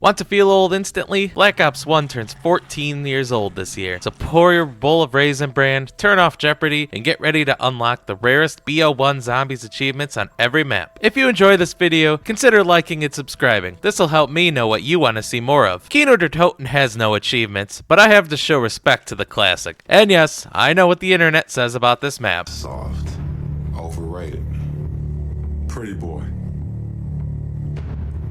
Want to feel old instantly? Black Ops 1 turns 14 years old this year, so pour your bowl of Raisin Bran, turn off Jeopardy, and get ready to unlock the rarest BO1 Zombies achievements on every map. If you enjoy this video, consider liking and subscribing. This will help me know what you want to see more of. Kino der Toten has no achievements, but I have to show respect to the classic. And yes, I know what the internet says about this map. Soft. Overrated. Pretty boy.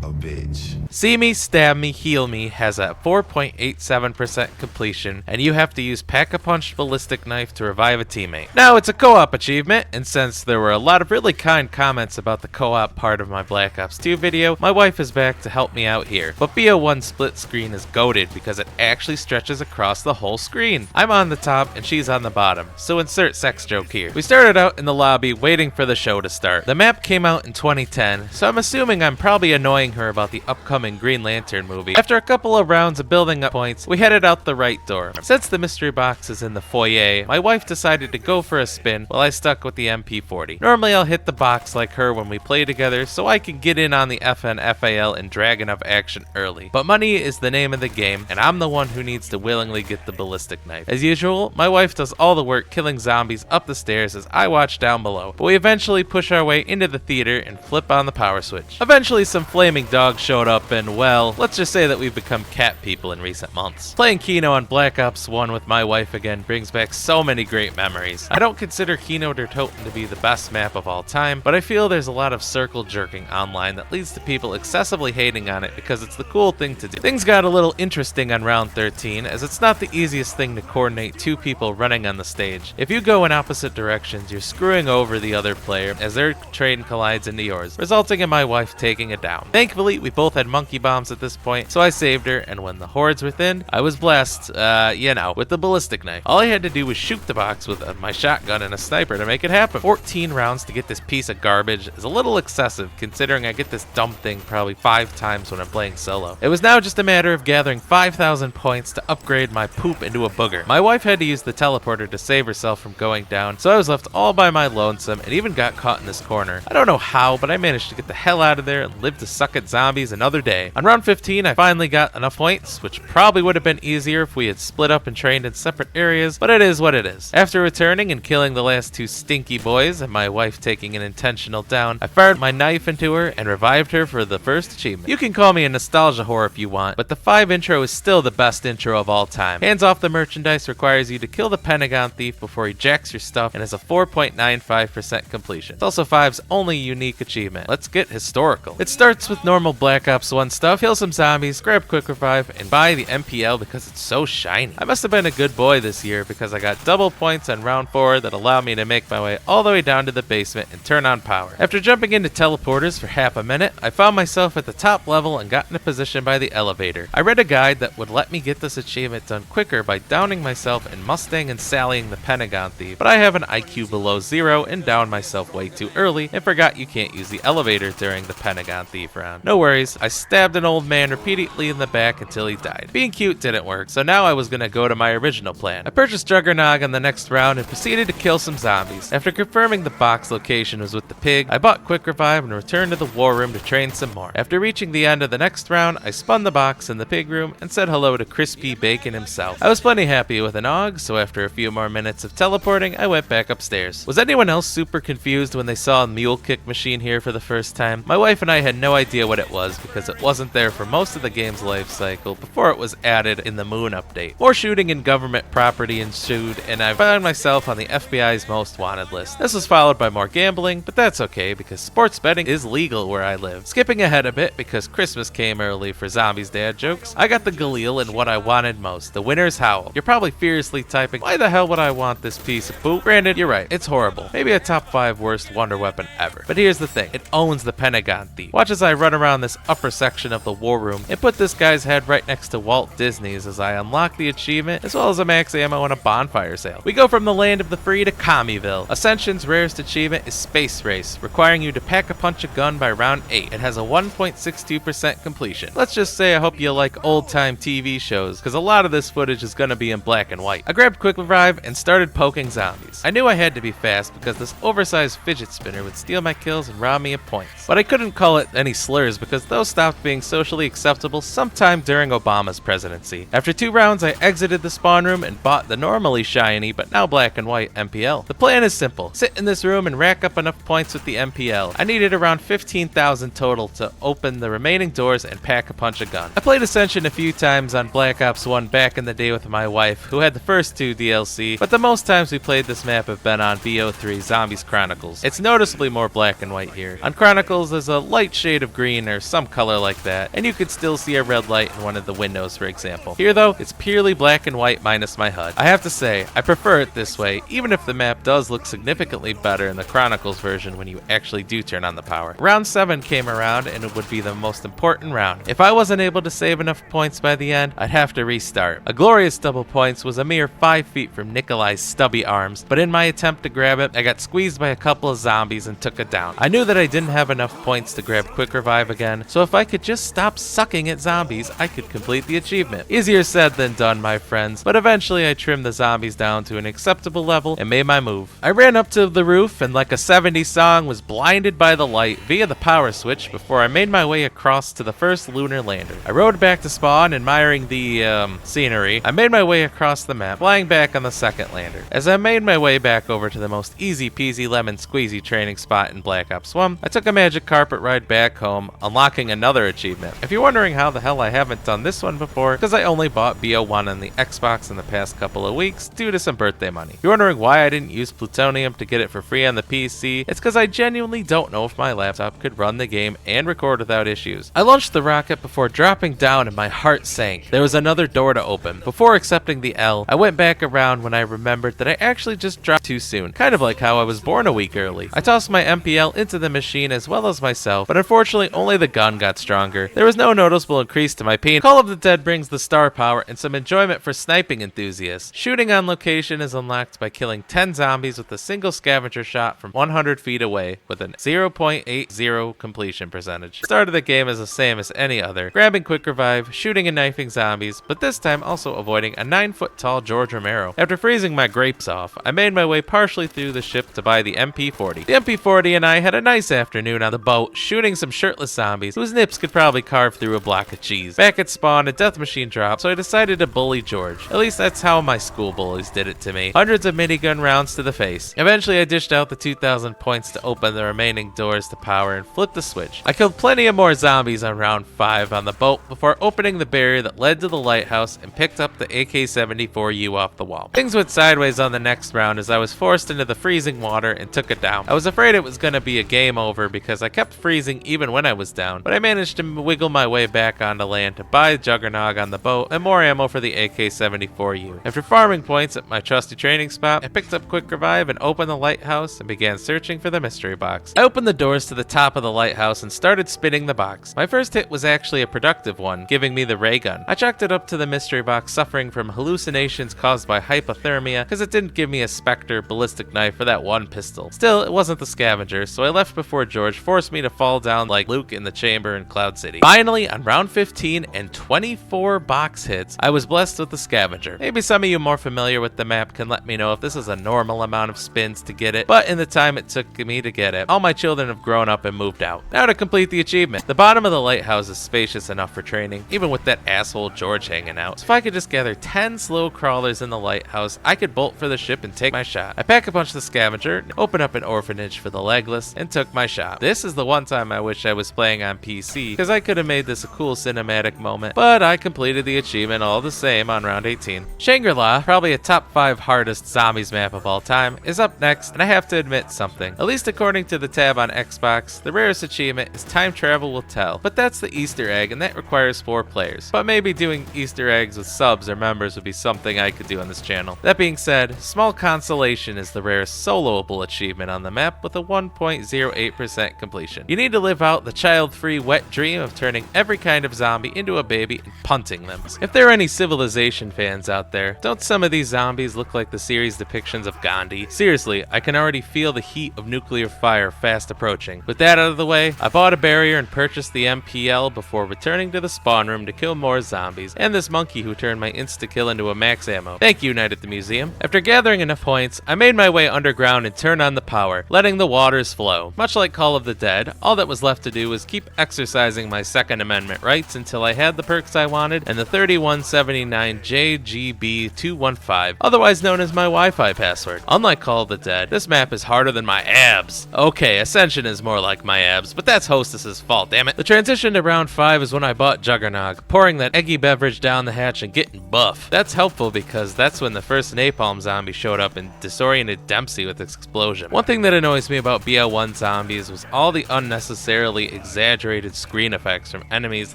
A bitch. See Me, Stab Me, Heal Me has a 4.87% completion, and you have to use Pack-a-Punch Ballistic Knife to revive a teammate. Now, it's a co-op achievement, and since there were a lot of really kind comments about the co-op part of my Black Ops 2 video, my wife is back to help me out here. But BO1 split screen is goated because it actually stretches across the whole screen. I'm on the top and she's on the bottom, so insert sex joke here. We started out in the lobby waiting for the show to start. The map came out in 2010, so I'm assuming I'm probably annoying her about the upcoming Green Lantern movie. After a couple of rounds of building up points, we headed out the right door. Since the mystery box is in the foyer, my wife decided to go for a spin while I stuck with the MP40. Normally I'll hit the box like her when we play together so I can get in on the FNFAL and drag enough action early. But money is the name of the game, and I'm the one who needs to willingly get the ballistic knife. As usual, my wife does all the work killing zombies up the stairs as I watch down below, but we eventually push our way into the theater and flip on the power switch. Eventually some flaming dogs showed up and, well, let's just say that we've become cat people in recent months. Playing Kino on Black Ops 1 with my wife again brings back so many great memories. I don't consider Kino der Toten to be the best map of all time, but I feel there's a lot of circle jerking online that leads to people excessively hating on it because it's the cool thing to do. Things got a little interesting on round 13 as it's not the easiest thing to coordinate two people running on the stage. If you go in opposite directions, you're screwing over the other player as their train collides into yours, resulting in my wife taking it down. Thankfully, we both had monkey bombs at this point, so I saved her, and when the hordes were thin, I was blessed, with the ballistic knife. All I had to do was shoot the box with my shotgun and a sniper to make it happen. 14 rounds to get this piece of garbage is a little excessive considering I get this dumb thing probably 5 times when I'm playing solo. It was now just a matter of gathering 5,000 points to upgrade my poop into a booger. My wife had to use the teleporter to save herself from going down, so I was left all by my lonesome and even got caught in this corner. I don't know how, but I managed to get the hell out of there and live to suck at zombies another day. On round 15, I finally got enough points, which probably would have been easier if we had split up and trained in separate areas, but it is what it is. After returning and killing the last 2 stinky boys and my wife taking an intentional down, I fired my knife into her and revived her for the first achievement. You can call me a nostalgia whore if you want, but the 5 intro is still the best intro of all time. Hands off the merchandise requires you to kill the Pentagon thief before he jacks your stuff and has a 4.95% completion. It's also 5's only unique achievement. Let's get historical. It starts with normal Black Ops 1 stuff, kill some zombies, grab quick revive, and buy the MPL because it's so shiny. I must have been a good boy this year because I got double points on round 4 that allowed me to make my way all the way down to the basement and turn on power. After jumping into teleporters for half a minute, I found myself at the top level and got in a position by the elevator. I read a guide that would let me get this achievement done quicker by downing myself in Mustang and sallying the Pentagon thief, but I have an IQ below 0 and downed myself way too early and forgot you can't use the elevator during the Pentagon thief round. No worries, I stabbed an old man repeatedly in the back until he died. Being cute didn't work, so now I was gonna go to my original plan. I purchased Juggernog on the next round and proceeded to kill some zombies. After confirming the box location was with the pig, I bought quick revive and returned to the war room to train some more. After reaching the end of the next round, I spun the box in the pig room and said hello to Crispy Bacon himself. I was plenty happy with an AUG, so after a few more minutes of teleporting, I went back upstairs. Was anyone else super confused when they saw a mule kick machine here for the first time? My wife and I had no idea what it was because it wasn't there for most of the game's life cycle before it was added in the Moon update. More shooting in government property ensued, and I found myself on the FBI's most wanted list. This was followed by more gambling, but that's okay because sports betting is legal where I live. Skipping ahead a bit because Christmas came early for zombies dad jokes, I got the Galil in what I wanted most, the winner's howl. You're probably furiously typing, why the hell would I want this piece of poop? Granted, you're right, it's horrible. Maybe a top 5 worst wonder weapon ever. But here's the thing, it owns the Pentagon thief. Watch as I run around this upper section of the war room and put this guy's head right next to Walt Disney's as I unlock the achievement as well as a max ammo and a bonfire sale. We go from the land of the free to Commyville. Ascension's rarest achievement is Space Race, requiring you to pack a punch a gun by round 8. It has a 1.62% completion. Let's just say I hope you like old-time TV shows because a lot of this footage is going to be in black and white. I grabbed quick revive and started poking zombies. I knew I had to be fast because this oversized fidget spinner would steal my kills and rob me of points, but I couldn't call it any slurs doors because those stopped being socially acceptable sometime during Obama's presidency. After 2 rounds, I exited the spawn room and bought the normally shiny but now black and white MPL. The plan is simple. Sit in this room and rack up enough points with the MPL. I needed around 15,000 total to open the remaining doors and pack-a-punch a gun. I played Ascension a few times on Black Ops 1 back in the day with my wife, who had the first 2 DLC, but the most times we played this map have been on BO3 Zombies Chronicles. It's noticeably more black and white here. On Chronicles, there's a light shade of green or some color like that, and you could still see a red light in one of the windows, for example. Here though, it's purely black and white minus my HUD. I have to say, I prefer it this way, even if the map does look significantly better in the Chronicles version when you actually do turn on the power. Round 7 came around and it would be the most important round. If I wasn't able to save enough points by the end, I'd have to restart. A glorious double points was a mere 5 feet from Nikolai's stubby arms, but in my attempt to grab it, I got squeezed by a couple of zombies and took it down. I knew that I didn't have enough points to grab quick revive again, so if I could just stop sucking at zombies, I could complete the achievement. Easier said than done, my friends, but eventually I trimmed the zombies down to an acceptable level and made my move. I ran up to the roof and like a 70s song was blinded by the light via the power switch before I made my way across to the first lunar lander. I rode back to spawn, admiring the scenery. I made my way across the map, flying back on the second lander. As I made my way back over to the most easy peasy lemon squeezy training spot in Black Ops 1, I took a magic carpet ride back home, unlocking another achievement. If you're wondering how the hell I haven't done this one before, because I only bought BO1 on the Xbox in the past couple of weeks due to some birthday money. If you're wondering why I didn't use plutonium to get it for free on the PC, it's because I genuinely don't know if my laptop could run the game and record without issues. I launched the rocket before dropping down and my heart sank. There was another door to open. Before accepting the L, I went back around when I remembered that I actually just dropped too soon, kind of like how I was born a week early. I tossed my MPL into the machine as well as myself, but unfortunately only the gun got stronger. There was no noticeable increase to my pain. Call of the Dead brings the star power and some enjoyment for sniping enthusiasts. Shooting on location is unlocked by killing 10 zombies with a single scavenger shot from 100 feet away with a 0.80 completion percentage. The start of the game is the same as any other, grabbing quick revive, shooting and knifing zombies, but this time also avoiding a 9-foot tall George Romero. After freezing my grapes off, I made my way partially through the ship to buy the MP40. The MP40 and I had a nice afternoon on the boat, shooting some shirtless zombies whose nips could probably carve through a block of cheese. Back at spawn, a death machine dropped, so I decided to bully George. At least that's how my school bullies did it to me. Hundreds of minigun rounds to the face. Eventually I dished out the 2,000 points to open the remaining doors to power and flip the switch. I killed plenty of more zombies on round 5 on the boat before opening the barrier that led to the lighthouse and picked up the AK-74U off the wall. Things went sideways on the next round as I was forced into the freezing water and took it down. I was afraid it was going to be a game over because I kept freezing even when I was down, but I managed to wiggle my way back onto land to buy Juggernog on the boat and more ammo for the AK-74U. After farming points at my trusty training spot, I picked up quick revive and opened the lighthouse and began searching for the mystery box. I opened the doors to the top of the lighthouse and started spinning the box. My first hit was actually a productive one, giving me the ray gun. I chucked it up to the mystery box, suffering from hallucinations caused by hypothermia because it didn't give me a Spectre ballistic knife for that one pistol. Still, it wasn't the scavenger, so I left before George forced me to fall down like Luke in the chamber in Cloud City. Finally, on round 15 and 24 box hits, I was blessed with the scavenger. Maybe some of you more familiar with the map can let me know if this is a normal amount of spins to get it, but in the time it took me to get it, all my children have grown up and moved out. Now to complete the achievement. The bottom of the lighthouse is spacious enough for training, even with that asshole George hanging out. So if I could just gather 10 slow crawlers in the lighthouse, I could bolt for the ship and take my shot. I pack a punch the scavenger, open up an orphanage for the legless, and took my shot. This is the one time I wish I was playing on PC, because I could have made this a cool cinematic moment, but I completed the achievement all the same on round 18. Shangri-La, probably a top 5 hardest zombies map of all time, is up next, and I have to admit something. At least according to the tab on Xbox, the rarest achievement is Time Travel Will Tell, but that's the Easter egg, and that requires 4 players. But maybe doing Easter eggs with subs or members would be something I could do on this channel. That being said, Small Consolation is the rarest soloable achievement on the map with a 1.08% completion. You need to live out the child-free wet dream of turning every kind of zombie into a baby and punting them. If there are any Civilization fans out there, don't some of these zombies look like the series depictions of Gandhi? Seriously, I can already feel the heat of nuclear fire fast approaching. With that out of the way, I bought a barrier and purchased the MPL before returning to the spawn room to kill more zombies, and this monkey who turned my insta-kill into a max ammo. Thank you, Night at the Museum. After gathering enough points, I made my way underground and turned on the power, letting the waters flow. Much like Call of the Dead, all that was left to do was just keep exercising my Second Amendment rights until I had the perks I wanted and the 3179 JGB215, otherwise known as my Wi-Fi password. Unlike Call of the Dead, this map is harder than my abs. Okay, Ascension is more like my abs, but that's Hostess's fault, damn it. The transition to round 5 is when I bought Juggernog, pouring that eggy beverage down the hatch and getting buff. That's helpful because that's when the first napalm zombie showed up and disoriented Dempsey with its explosion. One thing that annoys me about BL1 zombies was all the unnecessarily exaggerated screen effects from enemies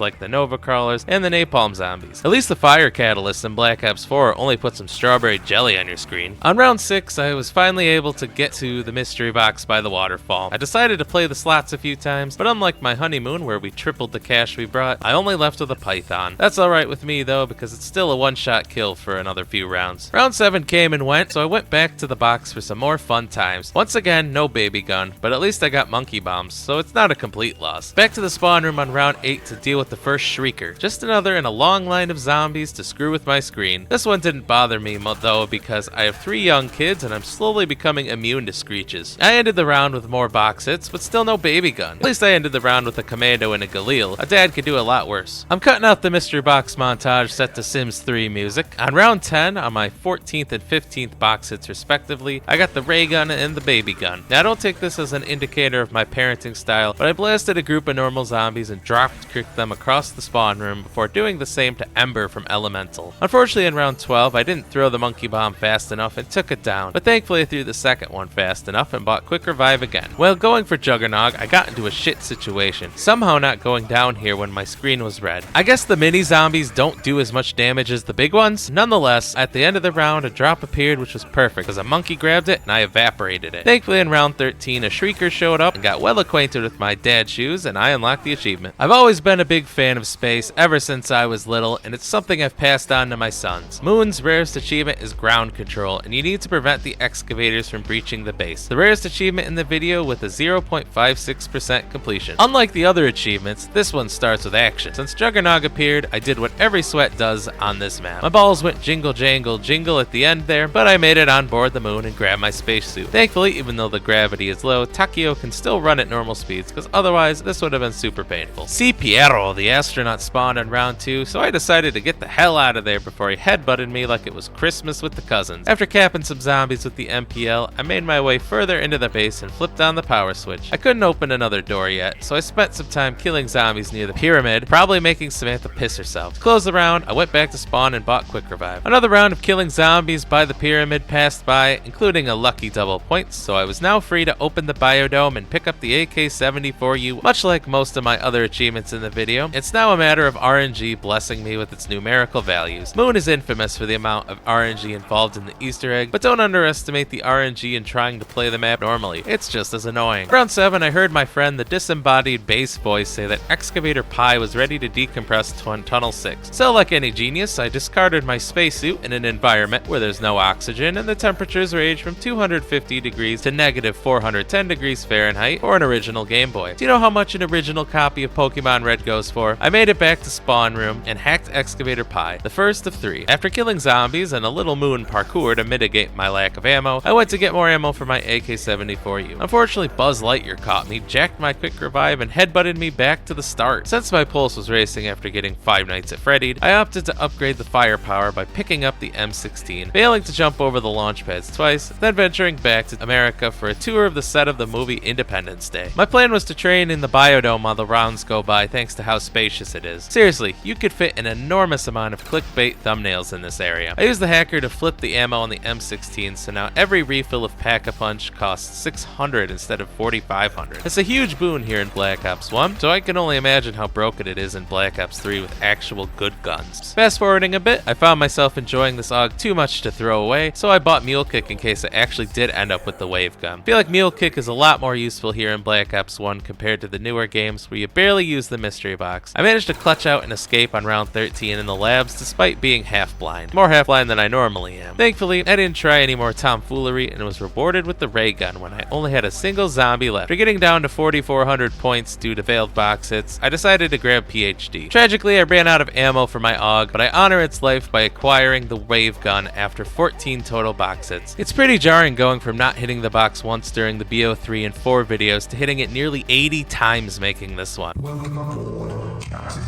like the Nova Crawlers and the napalm zombies. At least the fire catalyst in Black Ops 4 only put some strawberry jelly on your screen. On round 6, I was finally able to get to the mystery box by the waterfall. I decided to play the slots a few times, but unlike my honeymoon where we tripled the cash we brought, I only left with a python. That's alright with me though, because it's still a one-shot kill for another few rounds. Round 7 came and went, so I went back to the box for some more fun times. Once again, no baby gun, but at least I got monkey bombs, so it's not a complete loss. Back to the spawn room on round 8 to deal with the first Shrieker. Just another in a long line of zombies to screw with my screen. This one didn't bother me though, because I have 3 young kids and I'm slowly becoming immune to screeches. I ended the round with more box hits, but still no baby gun. At least I ended the round with a commando and a Galil. A dad could do a lot worse. I'm cutting out the mystery box montage set to Sims 3 music. On round 10, on my 14th and 15th box hits respectively, I got the ray gun and the baby gun. Now don't take this as an indicator of my parenting style, but I blasted a group of normal zombies and drop-kicked them across the spawn room before doing the same to Ember from Elemental. Unfortunately in round 12, I didn't throw the monkey bomb fast enough and took it down, but thankfully I threw the second one fast enough and bought quick revive again. While going for Juggernog, I got into a shit situation, somehow not going down here when my screen was red. I guess the mini zombies don't do as much damage as the big ones. Nonetheless, at the end of the round, a drop appeared which was perfect because a monkey grabbed it and I evaporated it. Thankfully in round 13, a Shrieker showed up and got well acquainted with my dad's shoes and I unlocked the achievement. I've always been a big fan of space ever since I was little, and it's something I've passed on to my sons. Moon's rarest achievement is ground control, and you need to prevent the excavators from breaching the base. The rarest achievement in the video with a 0.56% completion. Unlike the other achievements, this one starts with action. Since Juggernog appeared, I did what every sweat does on this map. My balls went jingle jangle jingle at the end there, but I made it on board the moon and grabbed my spacesuit. Thankfully, even though the gravity is low, Takio can still run at normal speeds, because otherwise this would have been super painful. See Piero, the astronaut, spawned in round 2, so I decided to get the hell out of there before he headbutted me like it was Christmas with the cousins. After capping some zombies with the MPL, I made my way further into the base and flipped on the power switch. I couldn't open another door yet, so I spent some time killing zombies near the pyramid, probably making Samantha piss herself. To close the round, I went back to spawn and bought quick revive. Another round of killing zombies by the pyramid passed by, including a lucky double points, so I was now free to open the biodome and pick up the AK-74U. Much like most of my other achievements in the video, it's now a matter of RNG blessing me with its numerical values. Moon is infamous for the amount of RNG involved in the Easter egg, but don't underestimate the RNG in trying to play the map normally. It's just as annoying. Round 7, I heard my friend the disembodied bass voice say that Excavator Pi was ready to decompress Tunnel 6. So like any genius, I discarded my spacesuit in an environment where there's no oxygen and the temperatures range from 250 degrees to negative 410 degrees Fahrenheit for an original Game Boy. Do you know how much an original copy of Pokemon Red goes for? I made it back to spawn room and hacked Excavator Pi, the first of 3. After killing zombies and a little moon parkour to mitigate my lack of ammo, I went to get more ammo for my AK-74U. Unfortunately, Buzz Lightyear caught me, jacked my quick revive, and headbutted me back to the start. Since my pulse was racing after getting 5 Nights at Freddy'd, I opted to upgrade the firepower by picking up the M16, failing to jump over the launch pads twice, then venturing back to America for a tour of the set of the movie Independence Day. My plan was to train in the biodome while the rounds go by thanks to how spacious it is. Seriously, you could fit an enormous amount of clickbait thumbnails in this area. I used the hacker to flip the ammo on the M16, so now every refill of Pack-a-Punch costs 600 instead of 4,500. It's a huge boon here in Black Ops 1, so I can only imagine how broken it is in Black Ops 3 with actual good guns. Fast forwarding a bit, I found myself enjoying this AUG too much to throw away, so I bought Mule Kick in case I actually did end up with the wave gun. I feel like Mule Kick is a lot more useful here in Black Ops 1 compared to the newer games where you barely use the mystery box. I managed to clutch out an escape on round 13 in the labs despite being half blind. More half blind than I normally am. Thankfully, I didn't try any more tomfoolery and was rewarded with the ray gun when I only had a single zombie left. After getting down to 4,400 points due to failed box hits, I decided to grab PhD. Tragically, I ran out of ammo for my AUG, but I honor its life by acquiring the wave gun after 14 total box hits. It's pretty jarring going from not hitting the box once during the BO3 and 4 videos to hitting it nearly 80 times times making this one. Welcome aboard, Captain.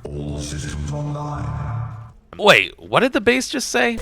All systems online. Wait, what did the base just say?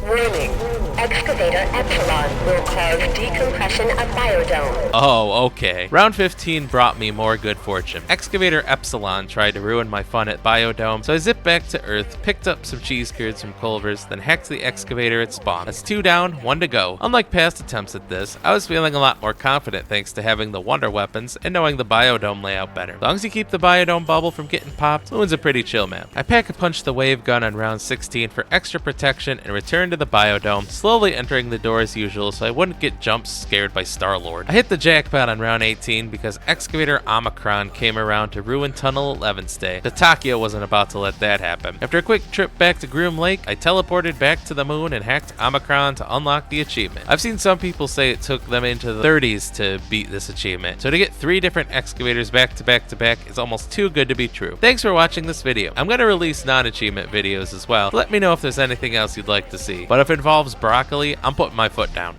Warning. Excavator Epsilon will cause decompression of biodome. Oh, okay. Round 15 brought me more good fortune. Excavator Epsilon tried to ruin my fun at Biodome, so I zipped back to Earth, picked up some cheese curds from Culver's, then hacked the excavator at spawn. That's 2 down, 1 to go. Unlike past attempts at this, I was feeling a lot more confident thanks to having the wonder weapons and knowing the Biodome layout better. As long as you keep the Biodome bubble from getting popped, Moon's a pretty chill map. I pack-a-punched the wave gun on round 16 for extra protection and returned to the Biodome, slowly entering the door as usual so I wouldn't get jump scared by Star-Lord. I hit the jackpot on round 18 because Excavator Omicron came around to ruin Tunnel 11's day. The Takia wasn't about to let that happen. After a quick trip back to Groom Lake, I teleported back to the moon and hacked Omicron to unlock the achievement. I've seen some people say it took them into the 30s to beat this achievement, so to get 3 different excavators back to back to back is almost too good to be true. Thanks for watching this video. I'm going to release non-achievement videos as well. Let me know if there's anything else you'd like to see. But if it involves broccoli, I'm putting my foot down.